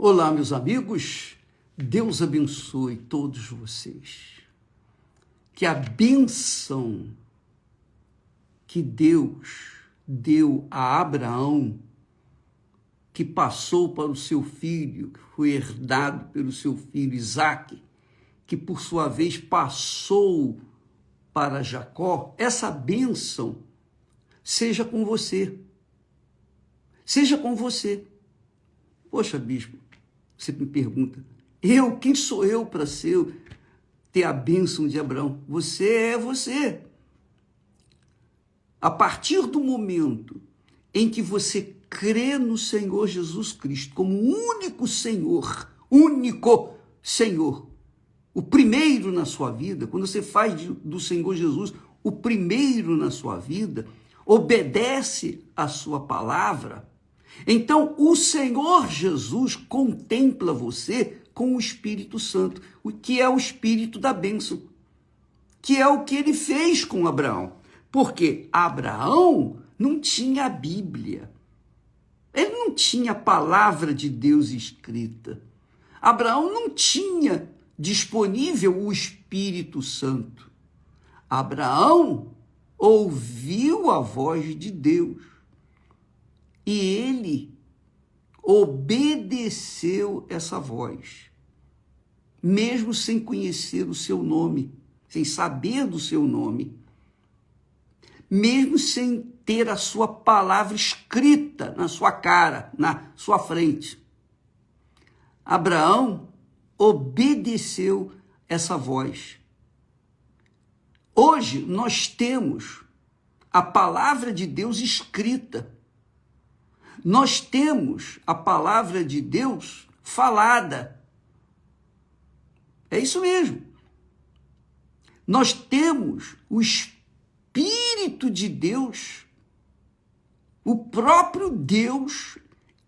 Olá, meus amigos, Deus abençoe todos vocês. Que a bênção que Deus deu a Abraão, que passou para o seu filho, que foi herdado pelo seu filho Isaque, que por sua vez passou para Jacó, essa bênção seja com você. Seja com você. Poxa, bispo, você me pergunta, quem sou eu para ter a bênção de Abraão? Você é você. A partir do momento em que você crê no Senhor Jesus Cristo como único Senhor, o primeiro na sua vida, quando você faz do Senhor Jesus o primeiro na sua vida, obedece a sua palavra, então o Senhor Jesus contempla você com o Espírito Santo, o que é o Espírito da bênção, que é o que ele fez com Abraão. Porque Abraão não tinha a Bíblia, ele não tinha a palavra de Deus escrita. Abraão não tinha disponível o Espírito Santo. Abraão ouviu a voz de Deus e ele obedeceu essa voz, mesmo sem conhecer o seu nome, sem saber do seu nome, mesmo sem ter a sua palavra escrita na sua cara, na sua frente. Abraão obedeceu essa voz. Hoje nós temos a palavra de Deus escrita. Nós temos a palavra de Deus falada. É isso mesmo. Nós temos o Espírito de Deus, o próprio Deus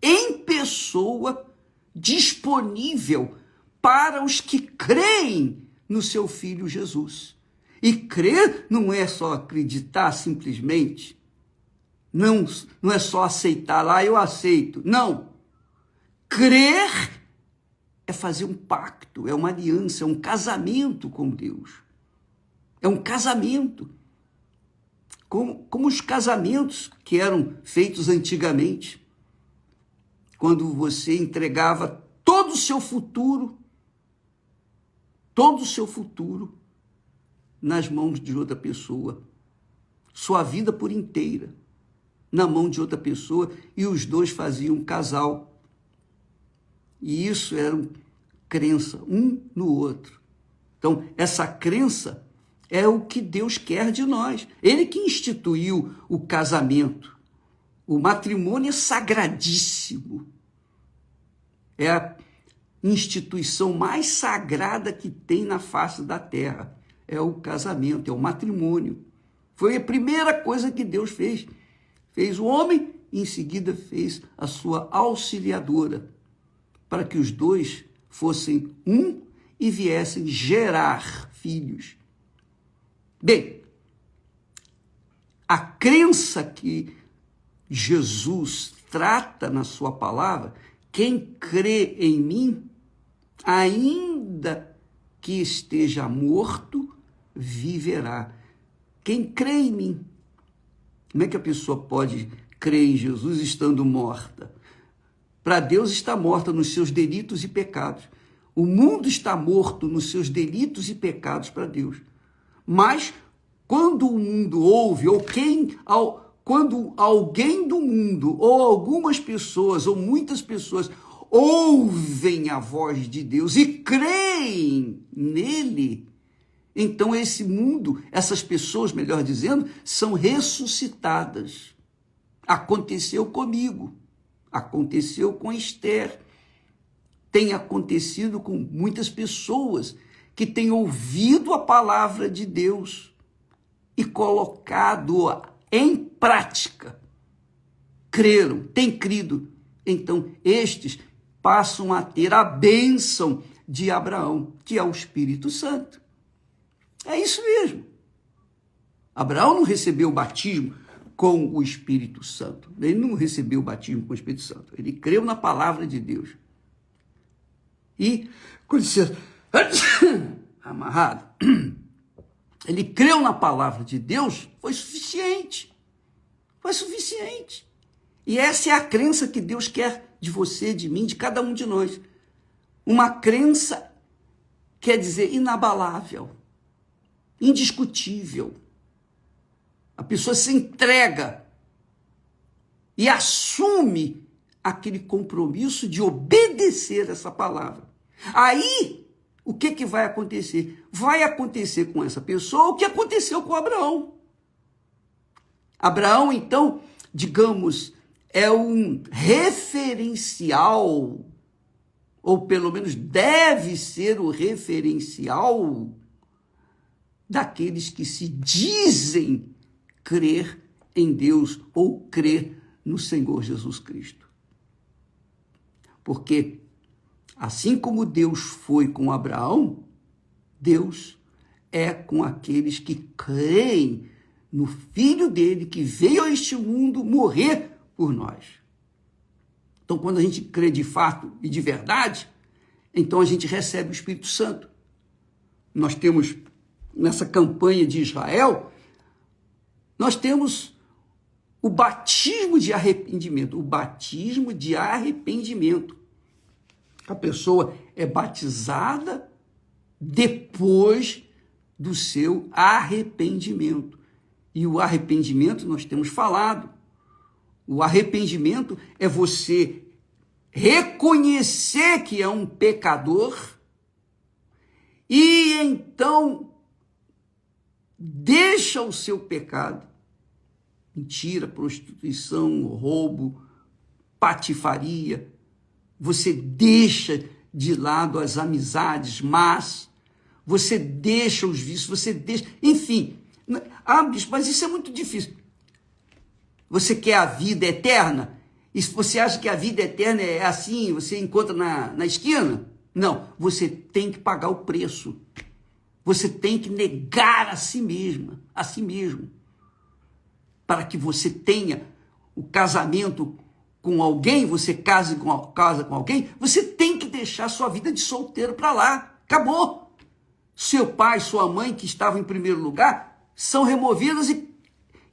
em pessoa, disponível para os que creem no seu Filho Jesus. E crer não é só acreditar simplesmente, não é só aceitar lá, eu aceito. Não. Crer é fazer um pacto, é uma aliança, é um casamento com Deus. É um casamento. Como os casamentos que eram feitos antigamente, quando você entregava todo o seu futuro nas mãos de outra pessoa, sua vida por inteira na mão de outra pessoa, e os dois faziam um casal. E isso era crença, um no outro. Então, essa crença é o que Deus quer de nós. Ele que instituiu o casamento. O matrimônio é sagradíssimo. É a instituição mais sagrada que tem na face da terra. É o casamento, é o matrimônio. Foi a primeira coisa que Deus fez. Fez o homem e em seguida fez a sua auxiliadora, para que os dois fossem um e viessem gerar filhos. Bem, a crença que Jesus trata na sua palavra, quem crê em mim, ainda que esteja morto, viverá. Quem crê em mim. Como é que a pessoa pode crer em Jesus estando morta? Para Deus está morta nos seus delitos e pecados. O mundo está morto nos seus delitos e pecados para Deus. Mas quando o mundo ouve, quando alguém do mundo, ou algumas pessoas, ou muitas pessoas, ouvem a voz de Deus e creem nele, então esse mundo, essas pessoas, melhor dizendo, são ressuscitadas. Aconteceu comigo, aconteceu com Esther, tem acontecido com muitas pessoas que têm ouvido a palavra de Deus e colocado-a em prática. Creram, têm crido. Então, estes passam a ter a bênção de Abraão, que é o Espírito Santo. É isso mesmo. Abraão não recebeu o batismo com o Espírito Santo. Ele não recebeu o batismo com o Espírito Santo. Ele creu na palavra de Deus. E, com licença, amarrado, ele creu na palavra de Deus, foi suficiente. Foi suficiente. E essa é a crença que Deus quer de você, de mim, de cada um de nós. Uma crença quer dizer inabalável, indiscutível. A pessoa se entrega e assume aquele compromisso de obedecer essa palavra. Aí, o que vai acontecer? Vai acontecer com essa pessoa o que aconteceu com Abraão. Abraão, então, digamos, é um referencial, ou pelo menos deve ser o referencial daqueles que se dizem crer em Deus ou crer no Senhor Jesus Cristo. Porque, assim como Deus foi com Abraão, Deus é com aqueles que creem no Filho dele, que veio a este mundo morrer por nós. Então, quando a gente crê de fato e de verdade, então a gente recebe o Espírito Santo. Nós temos, nessa campanha de Israel, nós temos o batismo de arrependimento. O batismo de arrependimento. A pessoa é batizada depois do seu arrependimento. E o arrependimento, nós temos falado, o arrependimento é você reconhecer que é um pecador e então deixa o seu pecado, mentira, prostituição, roubo, patifaria, você deixa de lado as amizades más, você deixa os vícios, você deixa, enfim. Bispo, mas isso é muito difícil. Você quer a vida eterna? E se você acha que a vida eterna é assim, você encontra na esquina? Não, você tem que pagar o preço. Você tem que negar a si mesmo, para que você tenha o casamento com alguém, você casa com alguém, você tem que deixar sua vida de solteiro para lá. Acabou. Seu pai, sua mãe, que estavam em primeiro lugar, são removidos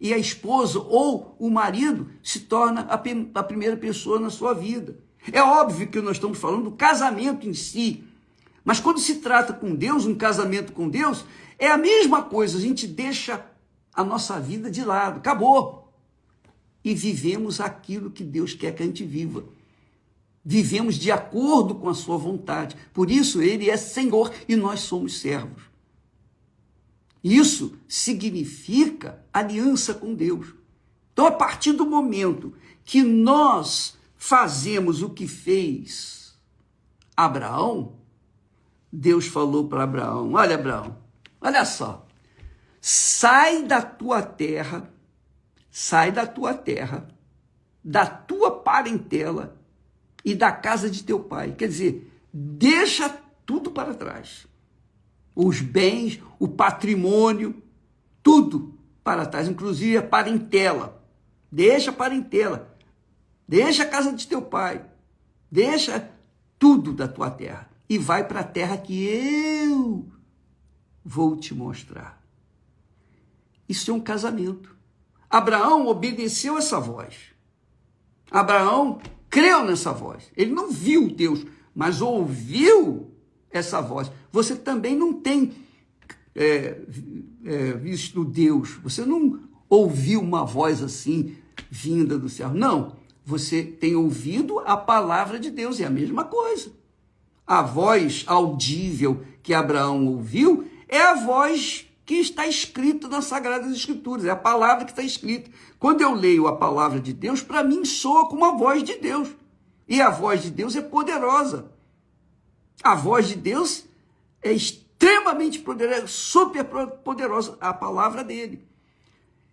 e a esposa ou o marido se torna a primeira pessoa na sua vida. É óbvio que nós estamos falando do casamento em si, mas quando se trata com Deus, um casamento com Deus, é a mesma coisa, a gente deixa a nossa vida de lado, acabou. E vivemos aquilo que Deus quer que a gente viva. Vivemos de acordo com a sua vontade. Por isso, ele é Senhor e nós somos servos. Isso significa aliança com Deus. Então, a partir do momento que nós fazemos o que fez Abraão, Deus falou para Abraão, olha Abraão, olha só, sai da tua terra, da tua parentela e da casa de teu pai. Quer dizer, deixa tudo para trás. Os bens, o patrimônio, tudo para trás, inclusive a parentela. Deixa a parentela, deixa a casa de teu pai, deixa tudo da tua terra e vai para a terra que eu vou te mostrar. Isso é um casamento. Abraão obedeceu essa voz. Abraão creu nessa voz. Ele não viu Deus, mas ouviu essa voz. Você também não tem visto Deus. Você não ouviu uma voz assim, vinda do céu. Não, você tem ouvido a palavra de Deus. É a mesma coisa. A voz audível que Abraão ouviu é a voz que está escrita nas Sagradas Escrituras. É a palavra que está escrita. Quando eu leio a palavra de Deus, para mim soa como a voz de Deus. E a voz de Deus é poderosa. A voz de Deus é extremamente poderosa, super poderosa, a palavra dele.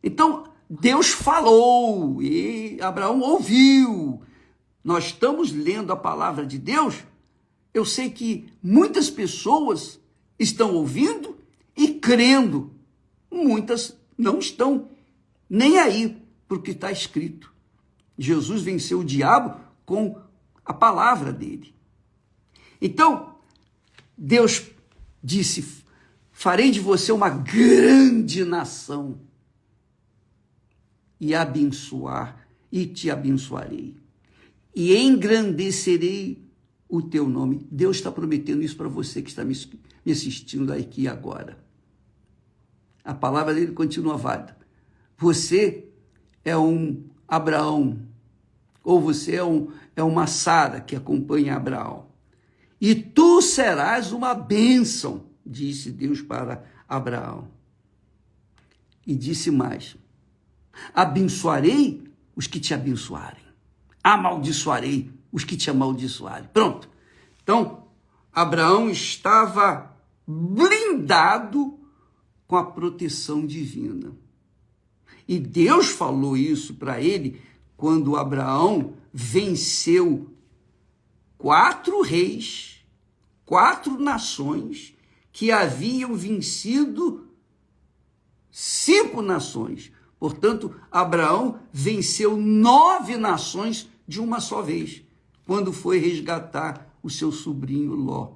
Então, Deus falou e Abraão ouviu. Nós estamos lendo a palavra de Deus. Eu sei que muitas pessoas estão ouvindo e crendo. Muitas não estão nem aí para o que está escrito. Jesus venceu o diabo com a palavra dele. Então, Deus disse: farei de você uma grande nação e te abençoarei e engrandecerei o teu nome. Deus está prometendo isso para você que está me assistindo aqui agora. A palavra dele continua válida. Você é um Abraão, ou você é uma Sara que acompanha Abraão. E tu serás uma bênção, disse Deus para Abraão. E disse mais: abençoarei os que te abençoarem, amaldiçoarei os que te amaldiçoarem. Pronto. Então, Abraão estava blindado com a proteção divina. E Deus falou isso para ele quando Abraão venceu 4 reis, 4 nações que haviam vencido 5 nações. Portanto, Abraão venceu 9 nações de uma só vez, quando foi resgatar o seu sobrinho Ló.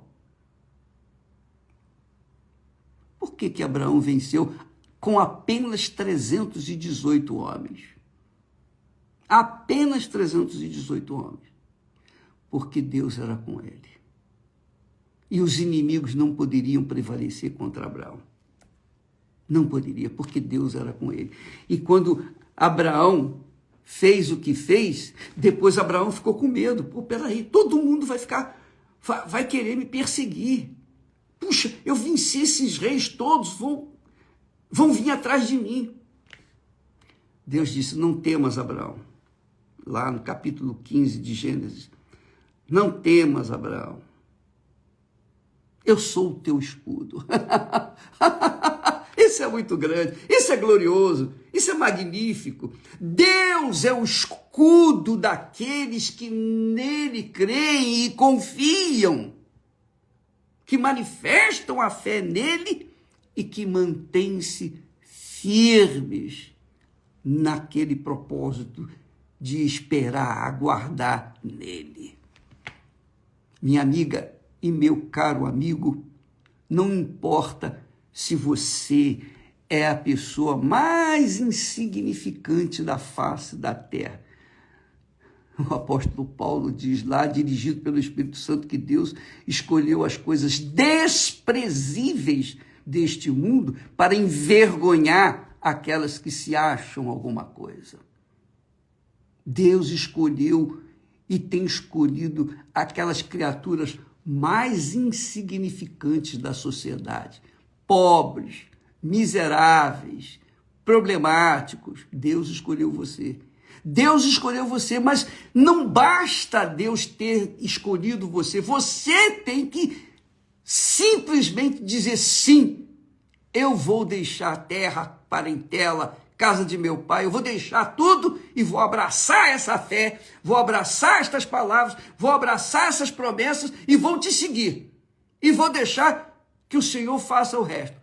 Por que Abraão venceu com apenas 318 homens? Apenas 318 homens. Porque Deus era com ele. E os inimigos não poderiam prevalecer contra Abraão. Não poderia, porque Deus era com ele. E quando Abraão fez o que fez, depois Abraão ficou com medo. Pô, peraí, todo mundo vai querer me perseguir. Puxa, eu venci esses reis todos, vão vir atrás de mim. Deus disse: não temas, Abraão. Lá no capítulo 15 de Gênesis. Não temas, Abraão. Eu sou o teu escudo. Isso é muito grande, isso é glorioso, isso é magnífico. Deus é o escudo daqueles que nele creem e confiam, que manifestam a fé nele e que mantêm-se firmes naquele propósito de esperar, aguardar nele. Minha amiga e meu caro amigo, não importa se você é a pessoa mais insignificante da face da terra. O apóstolo Paulo diz lá, dirigido pelo Espírito Santo, que Deus escolheu as coisas desprezíveis deste mundo para envergonhar aquelas que se acham alguma coisa. Deus escolheu e tem escolhido aquelas criaturas mais insignificantes da sociedade, pobres, miseráveis, problemáticos. Deus escolheu você. Deus escolheu você, mas não basta Deus ter escolhido você. Você tem que simplesmente dizer sim. Eu vou deixar terra, parentela, casa de meu pai, eu vou deixar tudo e vou abraçar essa fé, vou abraçar estas palavras, vou abraçar essas promessas e vou te seguir. E vou deixar que o Senhor faça o resto.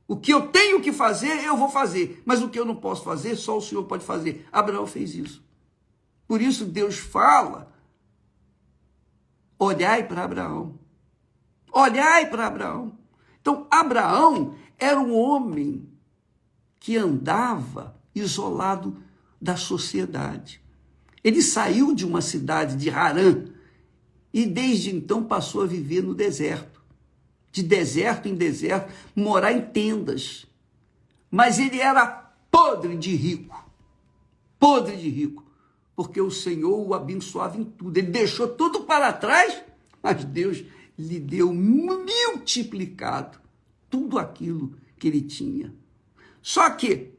O que eu tenho que fazer, eu vou fazer. Mas o que eu não posso fazer, só o Senhor pode fazer. Abraão fez isso. Por isso Deus fala: olhai para Abraão. Olhai para Abraão. Então, Abraão era um homem que andava isolado da sociedade. Ele saiu de uma cidade de Harã e desde então passou a viver no deserto. De deserto em deserto, morar em tendas. Mas ele era podre de rico, porque o Senhor o abençoava em tudo. Ele deixou tudo para trás, mas Deus lhe deu multiplicado tudo aquilo que ele tinha. Só que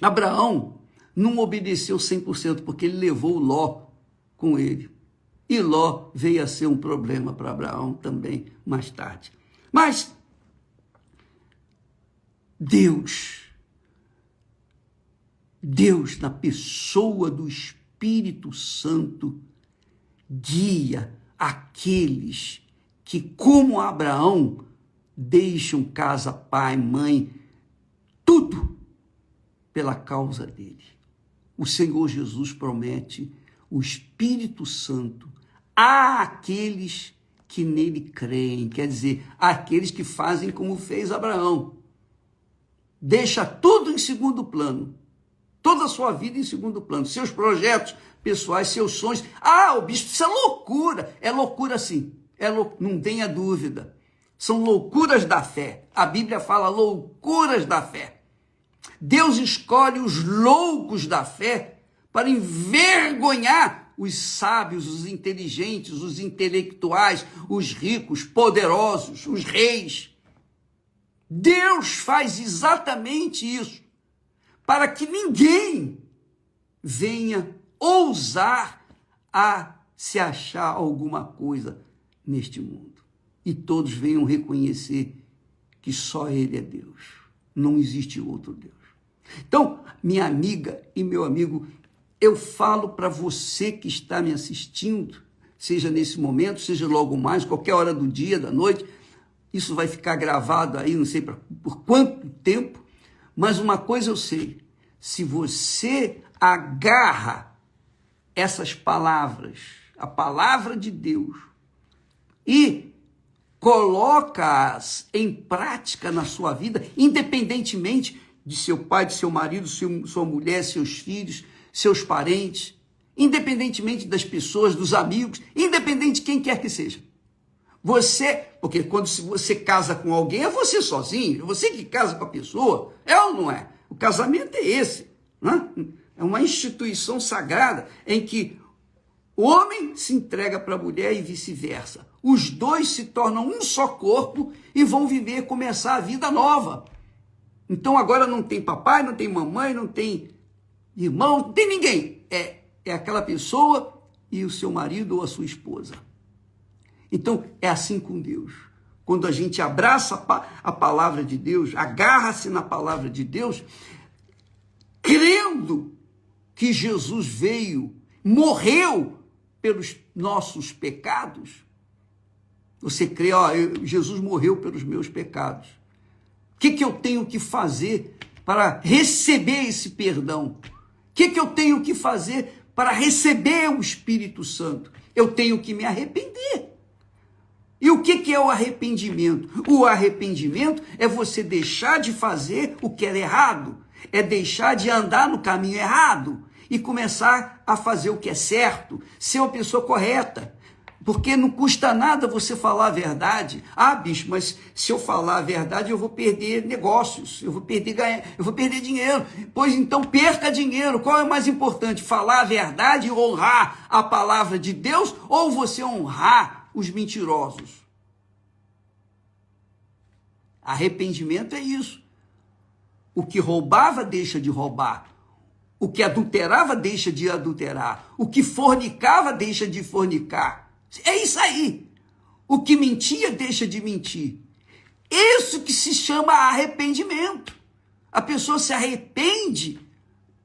Abraão não obedeceu 100%, porque ele levou Ló com ele. E Ló veio a ser um problema para Abraão também mais tarde. Mas Deus, na pessoa do Espírito Santo, guia aqueles que, como Abraão, deixam casa, pai, mãe, tudo pela causa dele. O Senhor Jesus promete o Espírito Santo àqueles que nele creem, quer dizer, aqueles que fazem como fez Abraão. Deixa tudo em segundo plano, toda a sua vida em segundo plano, seus projetos pessoais, seus sonhos. Ah, o bispo, isso é loucura sim, não tenha dúvida. São loucuras da fé. A Bíblia fala loucuras da fé. Deus escolhe os loucos da fé para envergonhar os sábios, os inteligentes, os intelectuais, os ricos, poderosos, os reis. Deus faz exatamente isso, para que ninguém venha ousar a se achar alguma coisa neste mundo. E todos venham reconhecer que só Ele é Deus. Não existe outro Deus. Então, minha amiga e meu amigo, eu falo para você que está me assistindo, seja nesse momento, seja logo mais, qualquer hora do dia, da noite, isso vai ficar gravado aí, não sei por quanto tempo, mas uma coisa eu sei, se você agarra essas palavras, a palavra de Deus, e coloca-as em prática na sua vida, independentemente de seu pai, de seu marido, sua mulher, seus filhos, seus parentes, independentemente das pessoas, dos amigos, independente de quem quer que seja. Porque quando você casa com alguém, é você sozinho, é você que casa com a pessoa, é ou não é? O casamento é esse, né? É uma instituição sagrada em que o homem se entrega para a mulher e vice-versa. Os dois se tornam um só corpo e vão começar a vida nova. Então agora não tem papai, não tem mamãe, não tem irmão, não tem ninguém. É aquela pessoa e o seu marido ou a sua esposa. Então é assim com Deus. Quando a gente abraça a palavra de Deus, agarra-se na palavra de Deus, crendo que Jesus veio, morreu pelos nossos pecados. Você crê, Jesus morreu pelos meus pecados. O que eu tenho que fazer para receber esse perdão? O que eu tenho que fazer para receber o Espírito Santo? Eu tenho que me arrepender. E o que é o arrependimento? O arrependimento é você deixar de fazer o que era errado, é deixar de andar no caminho errado e começar a fazer o que é certo, ser uma pessoa correta. Porque não custa nada você falar a verdade. Ah, bicho, mas se eu falar a verdade, eu vou perder negócios, eu vou perder dinheiro. Pois então perca dinheiro. Qual é o mais importante? Falar a verdade e honrar a palavra de Deus ou você honrar os mentirosos? Arrependimento é isso. O que roubava deixa de roubar. O que adulterava deixa de adulterar. O que fornicava deixa de fornicar. É isso aí. O que mentia deixa de mentir. Isso que se chama arrependimento. A pessoa se arrepende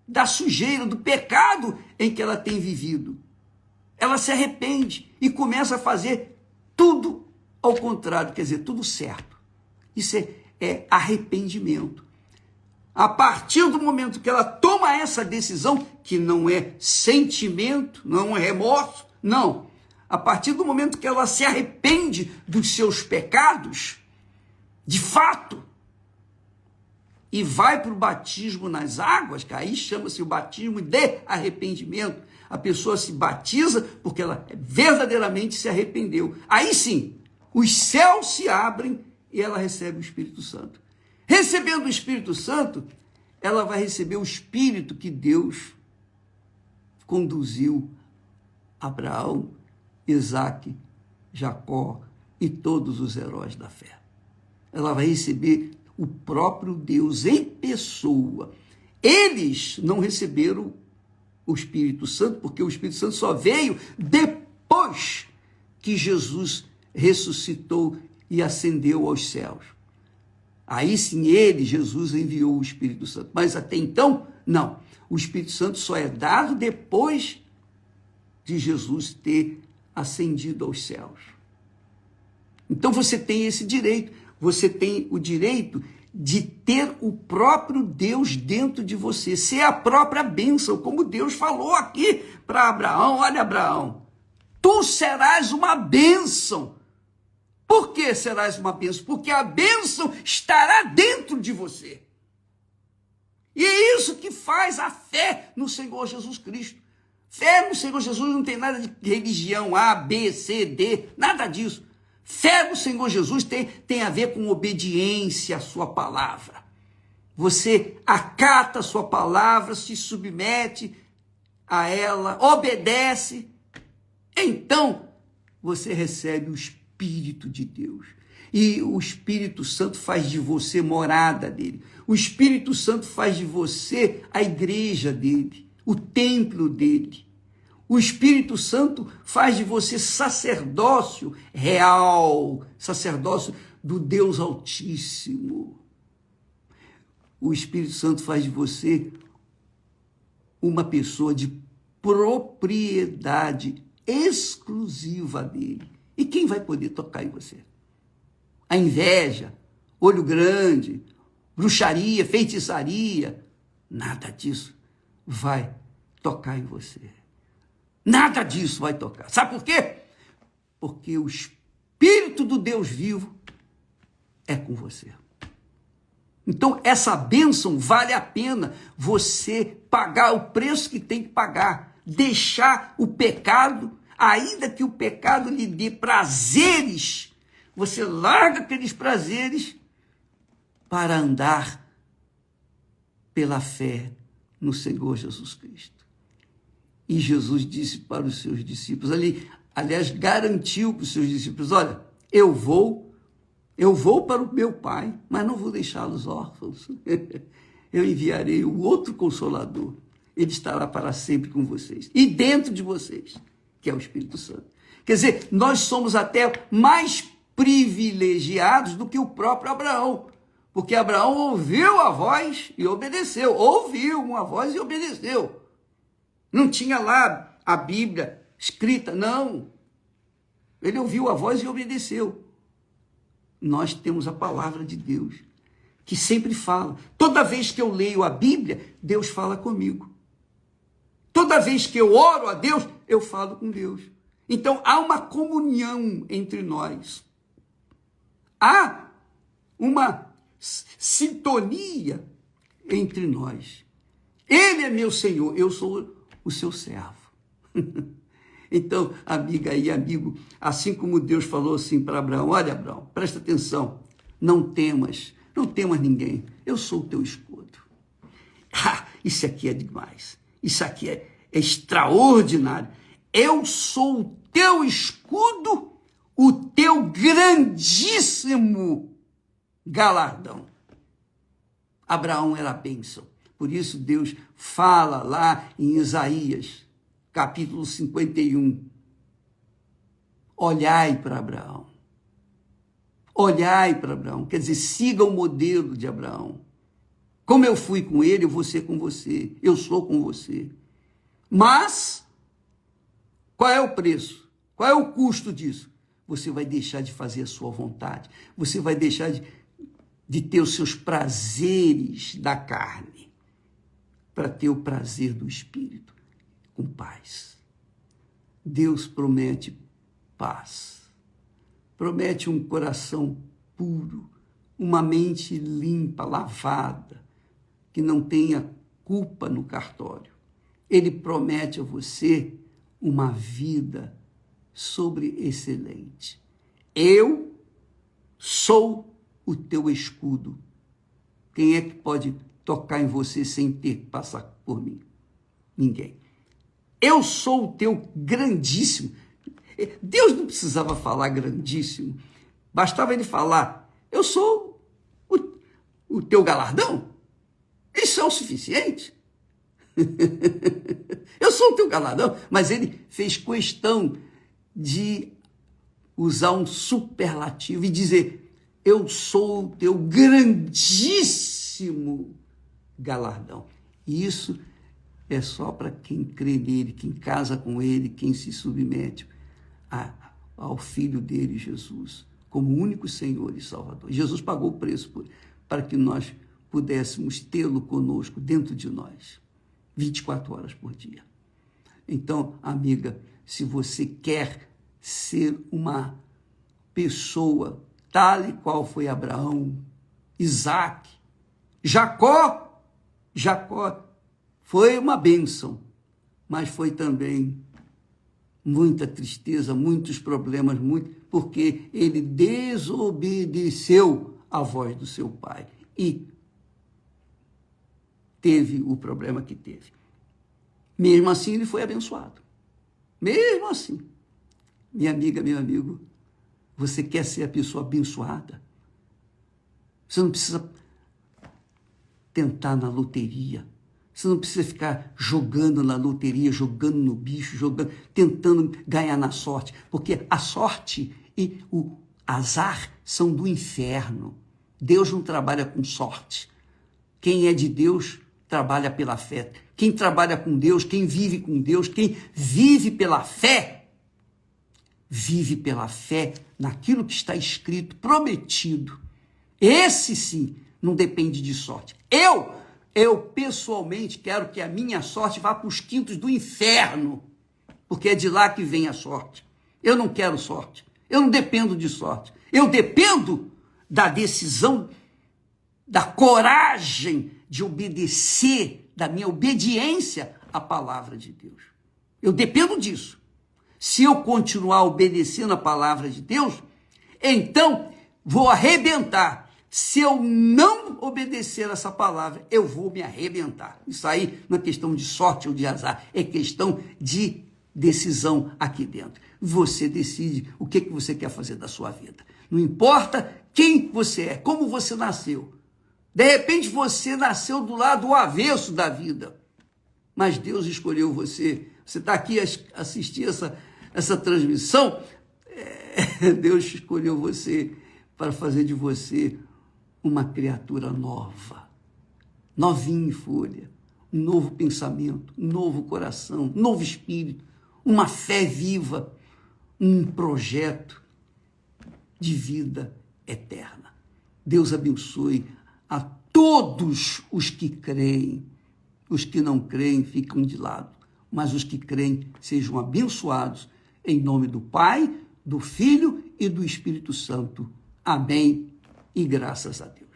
da sujeira, do pecado em que ela tem vivido. Ela se arrepende e começa a fazer tudo ao contrário, quer dizer, tudo certo. Isso é arrependimento. A partir do momento que ela toma essa decisão, que não é sentimento, não é remorso, não. A partir do momento que ela se arrepende dos seus pecados, de fato, e vai para o batismo nas águas, que aí chama-se o batismo de arrependimento. A pessoa se batiza porque ela verdadeiramente se arrependeu. Aí sim, os céus se abrem e ela recebe o Espírito Santo. Recebendo o Espírito Santo, ela vai receber o Espírito que Deus conduziu Abraão, Isaque, Jacó e todos os heróis da fé. Ela vai receber o próprio Deus em pessoa. Eles não receberam o Espírito Santo, porque o Espírito Santo só veio depois que Jesus ressuscitou e ascendeu aos céus. Aí sim Jesus enviou o Espírito Santo. Mas até então, não. O Espírito Santo só é dado depois de Jesus ter ascendido aos céus. Então você tem esse direito. Você tem o direito de ter o próprio Deus dentro de você, ser a própria bênção, como Deus falou aqui para Abraão. Olha, Abraão, tu serás uma bênção Por que serás uma bênção? Porque a bênção estará dentro de você. E é isso que faz a fé no Senhor Jesus Cristo. Fé no Senhor Jesus não tem nada de religião A, B, C, D, nada disso. Fé no Senhor Jesus tem a ver com obediência à sua palavra. Você acata a sua palavra, se submete a ela, obedece. Então, você recebe o Espírito de Deus. E o Espírito Santo faz de você morada dele. O Espírito Santo faz de você a igreja dele, o templo dele. O Espírito Santo faz de você sacerdócio real, sacerdócio do Deus Altíssimo. O Espírito Santo faz de você uma pessoa de propriedade exclusiva dele. E quem vai poder tocar em você? A inveja, olho grande, bruxaria, feitiçaria, nada disso vai tocar em você. Nada disso vai tocar. Sabe por quê? Porque o Espírito do Deus vivo é com você. Então, essa bênção vale a pena você pagar o preço que tem que pagar, deixar o pecado, ainda que o pecado lhe dê prazeres, você larga aqueles prazeres para andar pela fé no Senhor Jesus Cristo. E Jesus disse para os seus discípulos, aliás, garantiu para os seus discípulos, olha, eu vou para o meu Pai, mas não vou deixá-los órfãos. Eu enviarei o outro Consolador. Ele estará para sempre com vocês. E dentro de vocês, que é o Espírito Santo. Quer dizer, nós somos até mais privilegiados do que o próprio Abraão. Porque Abraão ouviu a voz e obedeceu. Ouviu uma voz e obedeceu. Não tinha lá a Bíblia escrita, não. Ele ouviu a voz e obedeceu. Nós temos a palavra de Deus, que sempre fala. Toda vez que eu leio a Bíblia, Deus fala comigo. Toda vez que eu oro a Deus, eu falo com Deus. Então, há uma comunhão entre nós. Há uma sintonia entre nós. Ele é meu Senhor, eu sou o seu servo. Então, amiga e amigo, assim como Deus falou assim para Abraão, olha, Abraão, presta atenção, não temas ninguém, eu sou o teu escudo. Isso aqui é demais, isso aqui é extraordinário. Eu sou o teu escudo, o teu grandíssimo galardão. Abraão era a bênção. Por isso Deus fala lá em Isaías, capítulo 51. Olhai para Abraão. Olhai para Abraão. Quer dizer, siga o modelo de Abraão. Como eu fui com ele, eu vou ser com você. Eu sou com você. Mas, qual é o preço? Qual é o custo disso? Você vai deixar de fazer a sua vontade. Você vai deixar de ter os seus prazeres da carne para ter o prazer do Espírito, com paz. Deus promete paz. Promete um coração puro, uma mente limpa, lavada, que não tenha culpa no cartório. Ele promete a você uma vida sobreexcelente. Eu sou o teu escudo. Quem é que pode tocar em você sem ter que passar por mim? Ninguém. Eu sou o teu grandíssimo. Deus não precisava falar grandíssimo. Bastava ele falar, eu sou o teu galardão. Isso é o suficiente. Eu sou o teu galardão. Mas ele fez questão de usar um superlativo e dizer, eu sou o teu grandíssimo galardão. E isso é só para quem crê nele, quem casa com ele, quem se submete ao Filho dele, Jesus, como único Senhor e Salvador. Jesus pagou o preço para que nós pudéssemos tê-lo conosco dentro de nós, 24 horas por dia. Então, amiga, se você quer ser uma pessoa, tal e qual foi Abraão, Isaac, Jacó. Jacó foi uma bênção, mas foi também muita tristeza, muitos problemas, porque ele desobedeceu à voz do seu pai e teve o problema que teve. Mesmo assim, ele foi abençoado. Mesmo assim. Minha amiga, meu amigo, você quer ser a pessoa abençoada? Você não precisa tentar na loteria. Você não precisa ficar jogando na loteria, jogando no bicho, tentando ganhar na sorte, porque a sorte e o azar são do inferno. Deus não trabalha com sorte. Quem é de Deus trabalha pela fé. Quem trabalha com Deus, quem vive com Deus, quem vive pela fé naquilo que está escrito, prometido. Esse sim não depende de sorte. Eu pessoalmente quero que a minha sorte vá para os quintos do inferno, porque é de lá que vem a sorte. Eu não quero sorte, eu não dependo de sorte, eu dependo da decisão, da coragem de obedecer, da minha obediência à palavra de Deus. Eu dependo disso. Se eu continuar obedecendo a palavra de Deus, então vou arrebentar. Se eu não obedecer essa palavra, eu vou me arrebentar. Isso aí não é questão de sorte ou de azar, é questão de decisão aqui dentro. Você decide o que você quer fazer da sua vida. Não importa quem você é, como você nasceu. De repente você nasceu do lado avesso da vida, mas Deus escolheu você. Você está aqui a assistir essa transmissão, Deus escolheu você para fazer de você uma criatura nova, novinha em folha, um novo pensamento, um novo coração, um novo espírito, uma fé viva, um projeto de vida eterna. Deus abençoe a todos os que creem. Os que não creem ficam de lado, mas os que creem sejam abençoados em nome do Pai, do Filho e do Espírito Santo. Amém. E graças a Deus.